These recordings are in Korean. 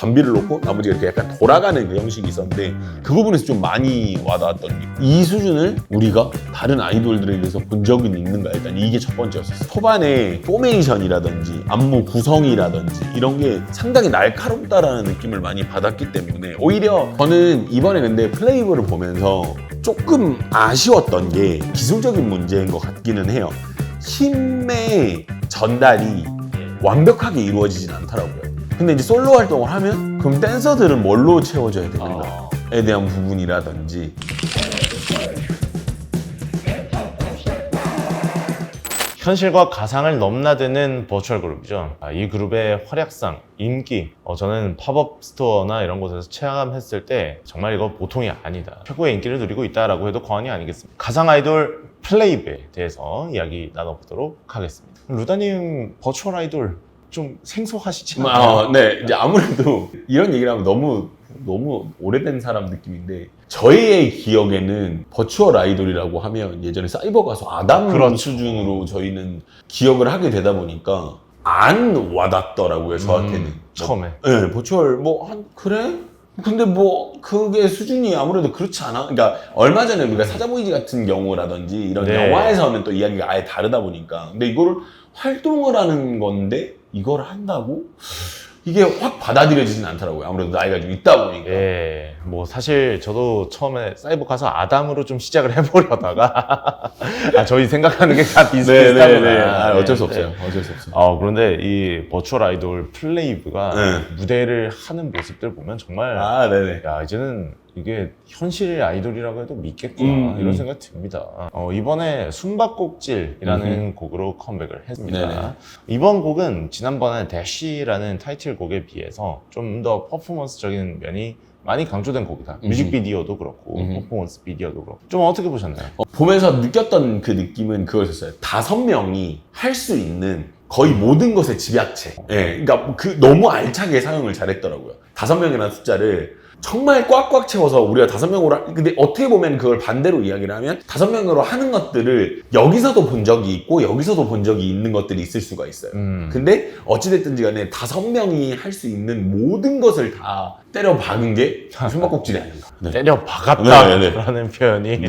단비를 놓고 나머지가 이렇게 약간 돌아가는 그 형식이 있었는데 그 부분에서 좀 많이 와닿았던 게 이 수준을 우리가 다른 아이돌들에 대해서 본 적은 있는가, 일단 이게 첫 번째였어요. 초반에 포메이션이라든지 안무 구성이라든지 이런 게 상당히 날카롭다라는 느낌을 많이 받았기 때문에 오히려 저는 이번에 근데 플레이브를 보면서 조금 아쉬웠던 게 기술적인 문제인 것 같기는 해요. 힘의 전달이 완벽하게 이루어지진 않더라고요. 근데 이제 솔로 활동을 하면 그럼 댄서들은 뭘로 채워줘야 되는가에 대한 부분이라든지 현실과 가상을 넘나드는 버추얼 그룹이죠. 이 그룹의 활약상, 인기, 저는 팝업 스토어나 이런 곳에서 체감했을 때 정말 이거 보통이 아니다. 최고의 인기를 누리고 있다라고 해도 과언이 아니겠습니다. 가상 아이돌 플레이브에 대해서 이야기 나눠보도록 하겠습니다. 루다님 버추얼 아이돌 좀 생소하시지 않나요? 네, 이제 아무래도 이런 얘기를 하면 너무 오래된 사람 느낌인데 저희의 기억에는 버추얼 아이돌이라고 하면 예전에 사이버 가수 아담 그렇죠. 수준으로 저희는 기억을 하게 되다 보니까 안 와닿더라고요, 저한테는. 처음에. 네, 버추얼 그래? 근데 그게 수준이 아무래도 그렇지 않아? 그러니까 얼마 전에 우리가 사자보이지 같은 경우라든지 이런 네. 영화에서는 또 이야기가 아예 다르다 보니까 근데 이거를 활동을 하는 건데 이걸 한다고? 이게 확 받아들여지진 않더라고요. 아무래도 나이가 좀 있다 보니까. 예, 뭐 사실 저도 처음에 사이버 가서 아담으로 좀 시작을 해보려다가 저희 생각하는 게 다 비슷비슷하구나. 어쩔 수 없어요. 어쩔 수 없어요. 그런데 이 버추얼 아이돌 플레이브가 네. 무대를 하는 모습들 보면 정말 네네. 야, 이제는 이게 현실의 아이돌이라고 해도 믿겠구나 이런 생각이 듭니다. 이번에 숨바꼭질이라는 곡으로 컴백을 했습니다. 네네. 이번 곡은 지난번에 대쉬라는 타이틀곡에 비해서 좀 더 퍼포먼스적인 면이 많이 강조된 곡이다. 뮤직비디오도 그렇고 퍼포먼스 비디오도 그렇고 좀 어떻게 보셨나요? 보면서 느꼈던 그 느낌은 그거였어요. 5명이 할 수 있는 거의 모든 것의 집약체. 예, 그러니까 너무 알차게 사용을 잘했더라고요. 5명이라는 숫자를 정말 꽉꽉 채워서 우리가 5명으로 근데 어떻게 보면 그걸 반대로 이야기를 하면 5명으로 하는 것들을 여기서도 본 적이 있고 여기서도 본 적이 있는 것들이 있을 수가 있어요. 근데 어찌됐든지 간에 5명이 할 수 있는 모든 것을 다 때려 박은 게 숨바꼭질이 아닌가. 네. 때려 박았다라는 네, 표현이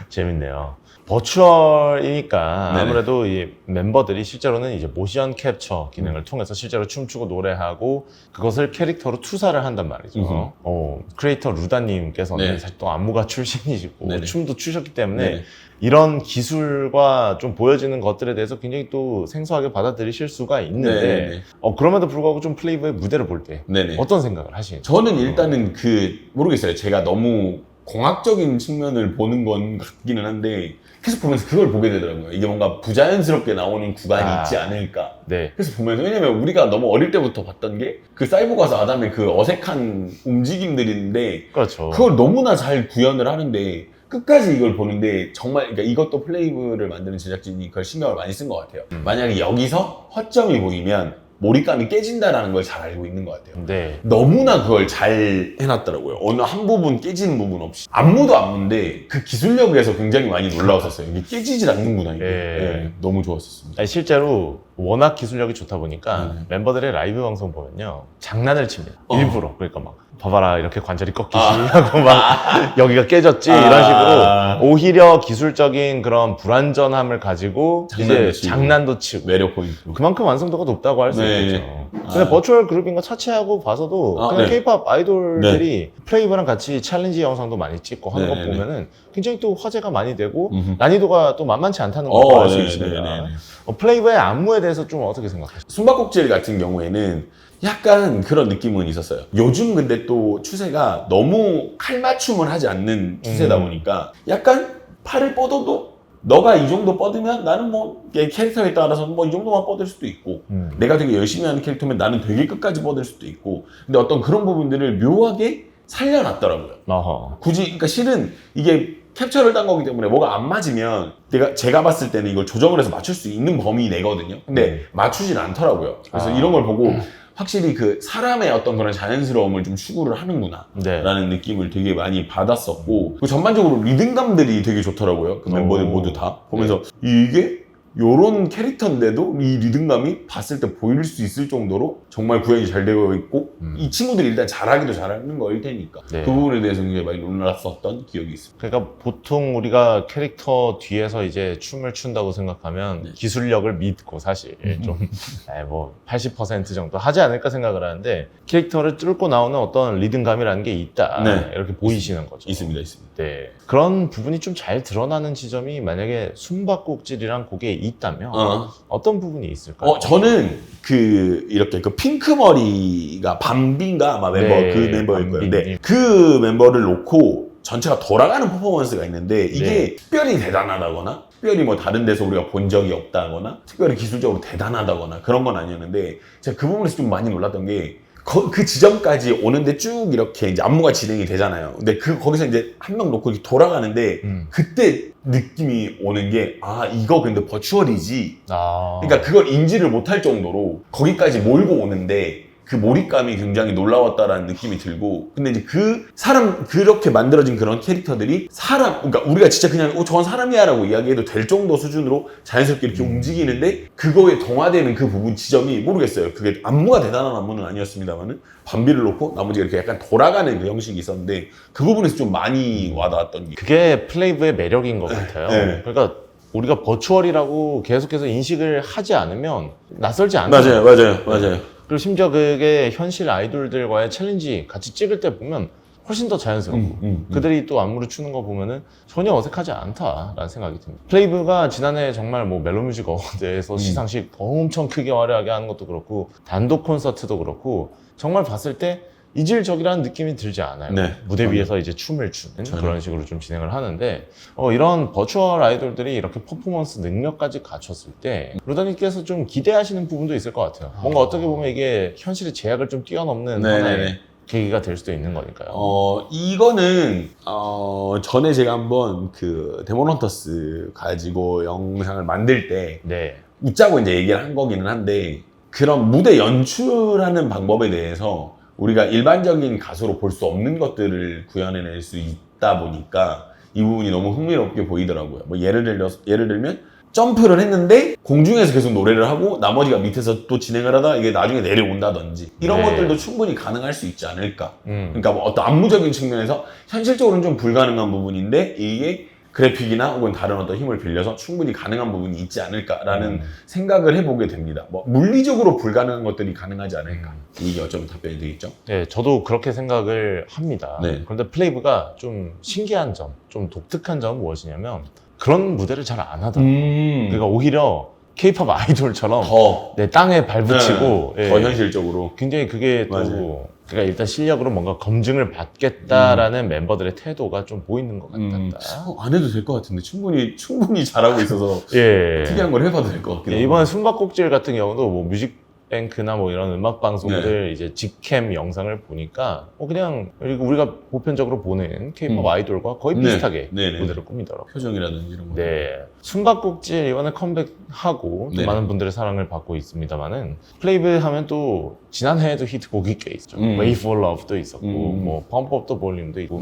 재밌네요. 버추얼이니까 네네. 아무래도 이 멤버들이 실제로는 이제 모션 캡처 기능을 통해서 실제로 춤추고 노래하고 그것을 캐릭터로 투사를 한단 말이죠. 크리에이터 루다님께서는 네. 사실 또 안무가 출신이시고 네네. 춤도 추셨기 때문에 네네. 이런 기술과 좀 보여지는 것들에 대해서 굉장히 또 생소하게 받아들이실 수가 있는데 네네. 그럼에도 불구하고 좀 플레이브의 무대를 볼 때 네네. 어떤 생각을 하시는지. 저는 일단은 모르겠어요. 제가 너무 공학적인 측면을 보는 건 같기는 한데 계속 보면서 그걸 보게 되더라고요. 이게 뭔가 부자연스럽게 나오는 구간이 있지 않을까. 네. 그래서 보면서 왜냐면 우리가 너무 어릴 때부터 봤던 게 그 사이버 가수 아담의 그 어색한 움직임들인데 그렇죠. 그걸 너무나 잘 구현을 하는데 끝까지 이걸 보는데 정말 그러니까 이것도 플레이브를 만드는 제작진이 그걸 신경을 많이 쓴 것 같아요. 만약에 여기서 허점이 보이면 몰입감이 깨진다라는 걸 잘 알고 있는 것 같아요. 네. 너무나 그걸 잘 해놨더라고요. 어느 한 부분 깨지는 부분 없이. 안무도 안무인데 그 기술력에서 굉장히 많이 놀라웠었어요. 이게 깨지질 않는구나. 이게. 네, 너무 좋았었습니다. 아니, 실제로 워낙 기술력이 좋다 보니까 멤버들의 라이브 방송 보면요 장난을 칩니다. 일부러. 그러니까 막 봐봐라 이렇게 관절이 꺾이지 하고 막 여기가 깨졌지 이런 식으로 오히려 기술적인 그런 불완전함을 가지고 이제 장난도 치고 매력 포인트. 그만큼 완성도가 높다고 할 수 네. 있겠죠. 근데 버추얼 그룹인 거 차치하고 봐서도 그냥 네. K-pop 아이돌들이 플레이브랑 같이 챌린지 영상도 많이 찍고 하는 거 네. 보면은 굉장히 또 화제가 많이 되고 난이도가 또 만만치 않다는 걸 알 수 있습니다. 플레이브의 안무에 대해서 좀 어떻게 생각하세요? 숨바꼭질 같은 경우에는 약간 그런 느낌은 있었어요. 요즘 근데 또 추세가 너무 칼맞춤을 하지 않는 추세다 보니까 약간 팔을 뻗어도 너가 이 정도 뻗으면 나는 캐릭터에 따라서 이 정도만 뻗을 수도 있고 내가 되게 열심히 하는 캐릭터면 나는 되게 끝까지 뻗을 수도 있고 근데 어떤 그런 부분들을 묘하게 살려놨더라고요. 굳이 그러니까 실은 이게 캡처를 딴 거기 때문에 뭐가 안 맞으면 제가 봤을 때는 이걸 조정을 해서 맞출 수 있는 범위 내거든요. 근데 맞추진 않더라고요. 그래서 이런 걸 보고 확실히 그 사람의 어떤 그런 자연스러움을 좀 추구를 하는구나 라는 느낌을 되게 많이 받았었고 전반적으로 리듬감들이 되게 좋더라고요. 그 멤버들 모두 다 보면서 이게 요런 캐릭터인데도 이 리듬감이 봤을 때 보일 수 있을 정도로 정말 구현이 잘 되어 있고 이 친구들이 일단 잘하기도 잘하는 거일 테니까 네. 그 부분에 대해서 굉장히 많이 놀랐었던 기억이 있습니다. 그러니까 보통 우리가 캐릭터 뒤에서 이제 춤을 춘다고 생각하면 네. 기술력을 믿고 사실 좀 뭐 80% 정도 하지 않을까 생각을 하는데 캐릭터를 뚫고 나오는 어떤 리듬감이라는 게 있다. 네. 이렇게 보이시는 거죠. 있습니다. 네. 그런 부분이 좀 잘 드러나는 지점이 만약에 숨바꼭질이란 곡에 있다면 어떤 부분이 있을까요? 저는 이렇게 핑크 머리가 밤비인가 아마 멤버 네, 그 멤버일 밤비님. 거예요. 그 멤버를 놓고 전체가 돌아가는 퍼포먼스가 있는데 이게 네. 특별히 대단하다거나 특별히 뭐 다른 데서 우리가 본 적이 없다거나 특별히 기술적으로 대단하다거나 그런 건 아니었는데 제가 그 부분에서 좀 많이 놀랐던 게 그 지점까지 오는데 쭉 이렇게 이제 안무가 진행이 되잖아요. 근데 거기서 이제 한 명 놓고 이렇게 돌아가는데 그때 느낌이 오는 게 이거 근데 버추얼이지. 그러니까 그걸 인지를 못할 정도로 거기까지 몰고 오는데 그 몰입감이 굉장히 놀라웠다라는 느낌이 들고 근데 이제 그렇게 만들어진 그런 캐릭터들이 그러니까 우리가 진짜 그냥 저건 사람이야 라고 이야기해도 될 정도 수준으로 자연스럽게 이렇게 움직이는데 그거에 동화되는 그 부분 지점이 모르겠어요. 그게 안무가 대단한 안무는 아니었습니다만은 밤비를 놓고 나머지가 이렇게 약간 돌아가는 그 형식이 있었는데 그 부분에서 좀 많이 와닿았던 게 그게 플레이브의 매력인 것 같아요. 네. 그러니까 우리가 버추얼이라고 계속해서 인식을 하지 않으면 낯설지 않아요. 맞아요. 그리고 심지어 그게 현실 아이돌들과의 챌린지 같이 찍을 때 보면 훨씬 더 자연스럽고 그들이 또 안무를 추는 거 보면은 전혀 어색하지 않다라는 생각이 듭니다. 플레이브가 지난해 정말 뭐 멜로뮤직 어워드에서 시상식 엄청 크게 화려하게 하는 것도 그렇고 단독 콘서트도 그렇고 정말 봤을 때 이질적이라는 느낌이 들지 않아요. 네. 무대 위에서 이제 춤을 추는 그런 식으로 좀 진행을 하는데 이런 버추얼 아이돌들이 이렇게 퍼포먼스 능력까지 갖췄을 때 루다님께서 좀 기대하시는 부분도 있을 것 같아요. 뭔가 어떻게 보면 이게 현실의 제약을 좀 뛰어넘는 하나의 계기가 될 수도 있는 거니까요. 이거는 전에 제가 한번 그 데몬헌터스 가지고 영상을 만들 때 네. 웃자고 이제 얘기를 한 거기는 한데 그런 무대 연출하는 방법에 대해서 우리가 일반적인 가수로 볼 수 없는 것들을 구현해낼 수 있다 보니까 이 부분이 너무 흥미롭게 보이더라고요. 뭐 예를 들면 점프를 했는데 공중에서 계속 노래를 하고 나머지가 밑에서 또 진행을 하다 이게 나중에 내려온다든지 이런 것들도 충분히 가능할 수 있지 않을까. 그러니까 뭐 어떤 안무적인 측면에서 현실적으로는 좀 불가능한 부분인데 이게 그래픽이나 혹은 다른 어떤 힘을 빌려서 충분히 가능한 부분이 있지 않을까라는 생각을 해보게 됩니다. 뭐 물리적으로 불가능한 것들이 가능하지 않을까. 이게 어쩌면 답변이 되겠죠. 네, 저도 그렇게 생각을 합니다. 네. 그런데 플레이브가 좀 신기한 점, 좀 독특한 점은 무엇이냐면 그런 무대를 잘 안 하더라고요. 그러니까 오히려 K-팝 아이돌처럼 내 땅에 발붙이고 더 현실적으로 굉장히 그게 또 그러니까 일단 실력으로 뭔가 검증을 받겠다라는 멤버들의 태도가 좀 보이는 것 같다. 안 해도 될 것 같은데 충분히 잘하고 있어서 예. 특이한 걸 해봐도 될 것 같긴 해요. 이번 숨바꼭질 같은 경우도 뭐 뮤직뱅크나 뭐 이런 음악 방송들 이제 직캠 영상을 보니까 그냥 우리가 보편적으로 보는 K-팝 아이돌과 거의 비슷하게 무대를 꾸미더라고요. 표정이라든지 이런 거. 네. 숨바꼭질 이번에 컴백하고 또 많은 분들의 사랑을 받고 있습니다만은 플레이브 하면 또 지난해에도 히트곡이 꽤 있죠. Way for Love도 있었고 뭐 Pump Up the Volume도 있고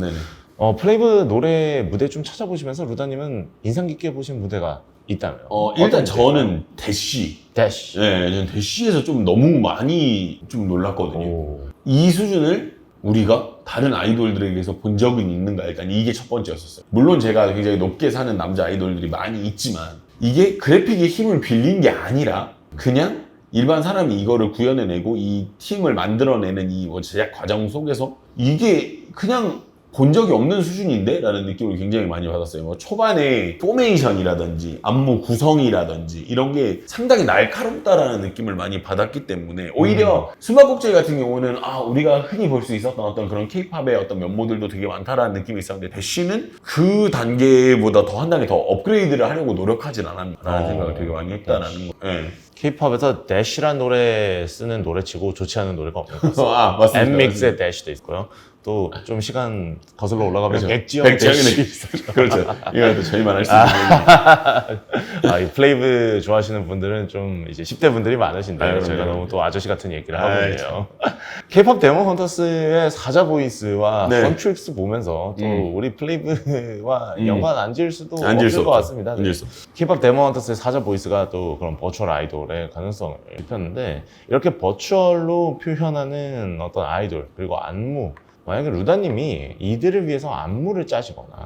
플레이브 노래 무대 좀 찾아보시면서 루다님은 인상 깊게 보신 무대가 있다면? 일단 저는 대쉬. 대쉬. 네, 저는 대쉬에서 좀 너무 많이 좀 놀랐거든요. 이 수준을 우리가 다른 아이돌들에게서 본 적은 있는가? 일단 이게 첫 번째였었어요. 물론 제가 굉장히 높게 사는 남자 아이돌들이 많이 있지만 이게 그래픽의 힘을 빌린 게 아니라 그냥 일반 사람이 이거를 구현해내고 이 팀을 만들어내는 이 제작 과정 속에서 이게 그냥 본 적이 없는 수준인데? 라는 느낌을 굉장히 많이 받았어요. 뭐 초반에 포메이션이라든지 안무 구성이라든지 이런 게 상당히 날카롭다라는 느낌을 많이 받았기 때문에 오히려 숨바꼭질 같은 경우는 우리가 흔히 볼 수 있었던 어떤 그런 케이팝의 어떤 면모들도 되게 많다라는 느낌이 있었는데 대쉬는 그 단계보다 더 한 단계 더 업그레이드를 하려고 노력하진 않았나라는 생각을 되게 많이 했다라는 거. 네. K-팝에서 Dash라는 노래 쓰는 노래치고 좋지 않은 노래가 없는 것 같습니다. 아, 맞습니다. Nmix의 Dash도 있고요. 또 좀 시간 거슬러 올라가면 그렇죠. 백지영의 백지영의 Dash. 있었죠. 그렇죠. 이거 저희만 할 수 있는 이 플레이브 좋아하시는 분들은 좀 이제 10대 분들이 많으신데 아유, 제가 그럼요. 너무 또 아저씨 같은 얘기를 하고 아이, 있네요. K-팝 데몬 헌터스의 사자 보이스와 네. 헌트릭스 보면서 또 우리 플레이브와 연관 안 지을 수도 안 지을 수 없을 것 없죠. 같습니다. 안 지을 수 없죠. K-팝 데몬 헌터스의 사자 보이스가 또 그런 버추얼 아이돌의 가능성을 입혔는데 이렇게 버추얼로 표현하는 어떤 아이돌 그리고 안무 만약에 루다님이 이들을 위해서 안무를 짜시거나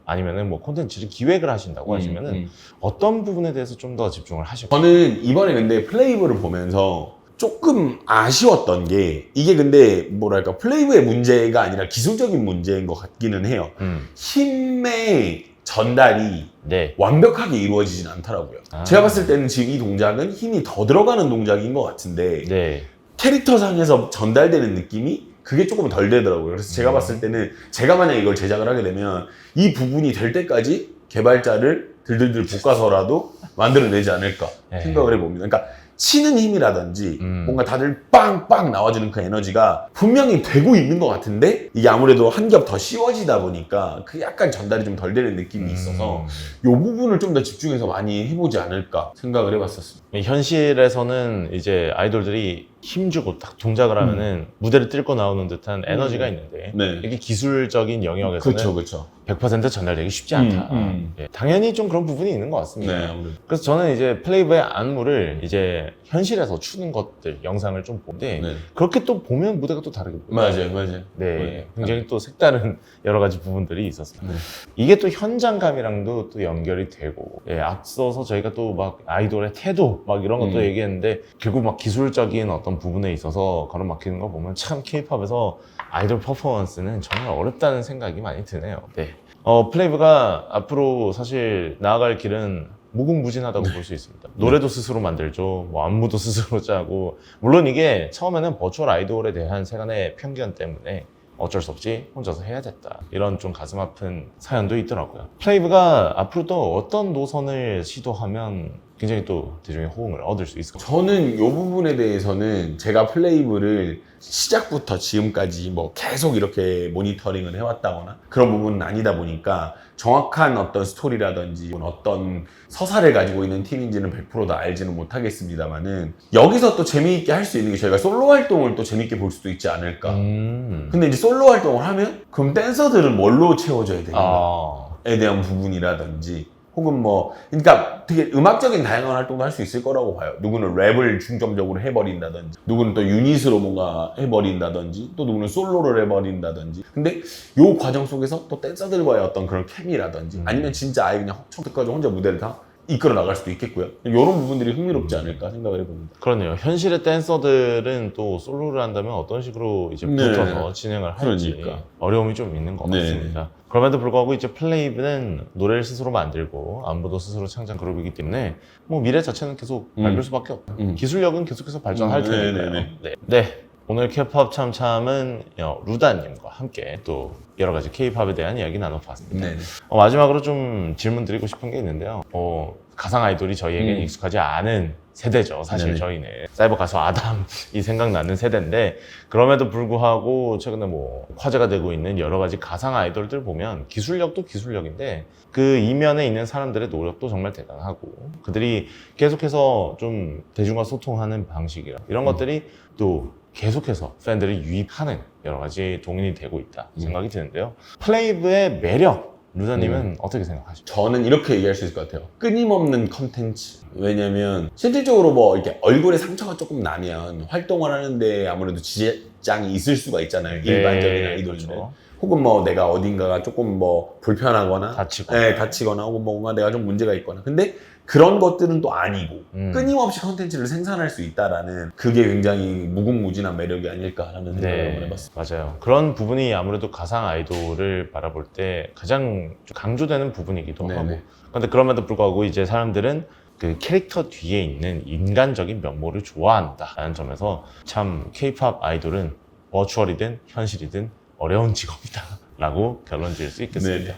아니면은 뭐 콘텐츠를 기획을 하신다고 하시면은 어떤 부분에 대해서 좀 더 집중을 하실까요? 저는 이번에 근데 플레이브를 보면서 조금 아쉬웠던 게 이게 근데 뭐랄까 플레이브의 문제가 아니라 기술적인 문제인 것 같기는 해요. 힘의 전달이 네. 완벽하게 이루어지진 않더라고요. 아. 제가 봤을 때는 지금 이 동작은 힘이 더 들어가는 동작인 것 같은데 네. 캐릭터상에서 전달되는 느낌이 그게 조금 덜 되더라고요. 그래서 제가 봤을 때는 제가 만약에 이걸 제작을 하게 되면 이 부분이 될 때까지 개발자를 들들들 볶아서라도 만들어내지 않을까 네. 생각을 해봅니다. 그러니까 치는 힘이라든지 뭔가 다들 빵빵 나와주는 그 에너지가 분명히 되고 있는 것 같은데 이게 아무래도 한 겹 더 씌워지다 보니까 그 약간 전달이 좀 덜 되는 느낌이 있어서 이 부분을 좀 더 집중해서 많이 해보지 않을까 생각을 해봤었습니다. 현실에서는 이제 아이돌들이 힘주고 딱 동작을 하면은 무대를 뚫고 나오는 듯한 에너지가 있는데 네. 이게 기술적인 영역에서는 그렇죠. 100% 전달되기 쉽지 않다. 예, 당연히 좀 그런 부분이 있는 것 같습니다. 네, 아무래도. 그래서 저는 이제 플레이브의 안무를 이제 현실에서 추는 것들 영상을 좀 보는데 네. 그렇게 또 보면 무대가 또 다르게 보여요. 맞아요. 네, 굉장히 또 색다른 여러 가지 부분들이 있었습니다. 네. 이게 또 현장감이랑도 또 연결이 되고, 예, 앞서서 저희가 또 막 아이돌의 태도 막 이런 것도 얘기했는데 결국 막 기술적인 어떤 부분에 있어서 가로막히는 거 보면 참 K-팝에서 아이돌 퍼포먼스는 정말 어렵다는 생각이 많이 드네요. 네. 플레이브가 앞으로 사실 나아갈 길은 무궁무진하다고 볼 수 있습니다. 노래도 스스로 만들죠. 뭐 안무도 스스로 짜고. 물론 이게 처음에는 버추얼 아이돌에 대한 세간의 편견 때문에 어쩔 수 없이 혼자서 해야 됐다. 이런 좀 가슴 아픈 사연도 있더라고요. 플레이브가 앞으로 또 어떤 노선을 시도하면 굉장히 또 대중의 호응을 얻을 수 있을까요? 저는 이 부분에 대해서는 제가 플레이브를 시작부터 지금까지 뭐 계속 이렇게 모니터링을 해왔다거나 그런 부분은 아니다 보니까 정확한 어떤 스토리라든지 어떤 서사를 가지고 있는 팀인지는 100% 다 알지는 못하겠습니다만은 여기서 또 재미있게 할 수 있는 게 저희가 솔로 활동을 또 재미있게 볼 수도 있지 않을까. 근데 이제 솔로 활동을 하면 그럼 댄서들은 뭘로 채워줘야 되는가에 대한 부분이라든지 혹은 뭐 그러니까 되게 음악적인 다양한 활동도 할 수 있을 거라고 봐요. 누구는 랩을 중점적으로 해버린다든지 누구는 또 유닛으로 뭔가 해버린다든지 또 누구는 솔로를 해버린다든지 근데 요 과정 속에서 또 댄서들과의 어떤 그런 케미라든지 아니면 진짜 아예 그냥 처음부터까지 혼자 무대를 다 이끌어 나갈 수도 있겠고요. 이런 부분들이 흥미롭지 않을까 생각을 해봅니다. 그러네요. 현실의 댄서들은 또 솔로를 한다면 어떤 식으로 이제 붙어서 진행을 할지 그러니까. 어려움이 좀 있는 것 같습니다. 그럼에도 불구하고 이제 플레이브는 노래를 스스로 만들고 안무도 스스로 창작 그룹이기 때문에 뭐 미래 자체는 계속 밝을 수밖에 없다. 기술력은 계속해서 발전할 테니까요. 네. 오늘 K-팝 참참은 루다님과 함께 또 여러 가지 K-팝에 대한 이야기 나눠봤습니다. 마지막으로 좀 질문 드리고 싶은 게 있는데요. 가상 아이돌이 저희에게는 익숙하지 않은 세대죠. 사실 저희는 사이버 가수 아담이 생각나는 세대인데 그럼에도 불구하고 최근에 뭐 화제가 되고 있는 여러 가지 가상 아이돌들 보면 기술력도 기술력인데 그 이면에 있는 사람들의 노력도 정말 대단하고 그들이 계속해서 좀 대중과 소통하는 방식이라 이런 것들이 또 계속해서 팬들을 유입하는 여러 가지 동인이 되고 있다 생각이 드는데요. 플레이브의 매력 루다님은 어떻게 생각하십니까? 저는 이렇게 얘기할 수 있을 것 같아요. 끊임없는 컨텐츠. 왜냐면 실질적으로 뭐 이렇게 얼굴에 상처가 조금 나면 활동을 하는데 아무래도 지장이 있을 수가 있잖아요. 일반적인 아이돌들은. 그렇죠. 혹은 뭐 내가 어딘가가 조금 뭐 불편하거나 다치거나. 다치거나 혹은 뭔가 내가 좀 문제가 있거나 근데 그런 것들은 또 아니고 끊임없이 컨텐츠를 생산할 수 있다라는 그게 굉장히 무궁무진한 매력이 아닐까라는 생각을 한번 해봤습니다. 맞아요. 그런 부분이 아무래도 가상 아이돌을 바라볼 때 가장 강조되는 부분이기도 하고 근데 그럼에도 불구하고 이제 사람들은 그 캐릭터 뒤에 있는 인간적인 면모를 좋아한다라는 점에서 참 K-팝 아이돌은 버추얼이든 현실이든 어려운 직업이다 라고 결론 지을 수 있겠습니다.